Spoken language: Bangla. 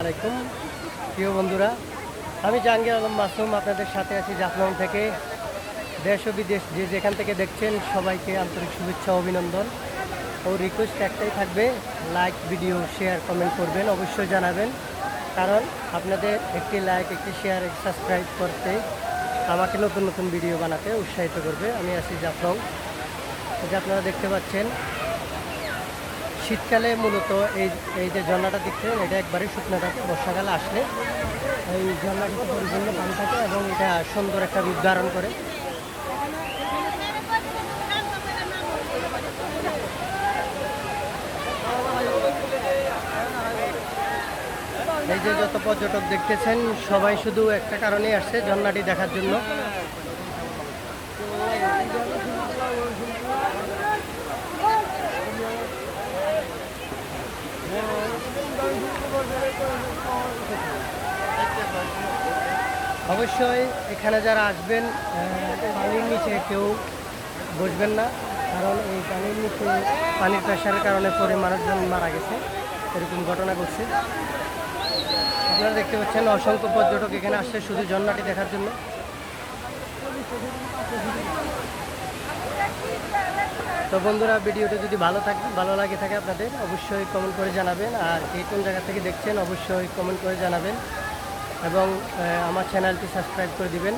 আলাইকুম প্রিয় বন্ধুরা, আমি জাহাঙ্গীর আলম মাসুম আপনাদের সাথে আছি জাফলং থেকে। দেশ ও বিদেশ যে যেখান থেকে দেখছেন সবাইকে আন্তরিক শুভেচ্ছা ও অভিনন্দন ও রিকোয়েস্ট একটাই থাকবে, লাইক, ভিডিও, শেয়ার, কমেন্ট করবেন, অবশ্যই জানাবেন। কারণ আপনাদের একটি লাইক, একটি শেয়ার, একটি সাবস্ক্রাইব করতে আমাকে নতুন নতুন ভিডিও বানাতে উৎসাহিত করবে। আমি আছি জাফলং, যে আপনারা দেখতে পাচ্ছেন শীতকালে মূলত এই যে ঝর্ণাটা দেখছেন এটা একবারে শুকনো থাকে। বর্ষাকালে আসলে এই ঝর্ণাটিতে পরিপূর্ণ পানি থাকে এবং এটা সুন্দর একটা রূপ ধারণ করে। এই যে যত পর্যটক দেখতেছেন সবাই শুধু একটা কারণেই আসছে, ঝর্ণাটি দেখার জন্য। অবশ্যই এখানে যারা আসবেন পানির নিচে কেউ বসবেন না, কারণ এই পানির নিচে পানির প্রেশারের কারণে পরে মানুষজন মারা গেছে, এরকম ঘটনা ঘটছে। আপনারা দেখতে পাচ্ছেন অসংখ্য পর্যটক এখানে আসছে শুধু ঝর্ণাটি দেখার জন্য। তো বন্ধুরা, ভিডিওটা যদি ভালো লাগে থাকে আপনাদের, অবশ্যই কমেন্ট করে জানাবেন। আর কে কোন জায়গা থেকে দেখছেন অবশ্যই কমেন্ট করে জানাবেন এবং আমার চ্যানেলটি সাবস্ক্রাইব করে দিবেন।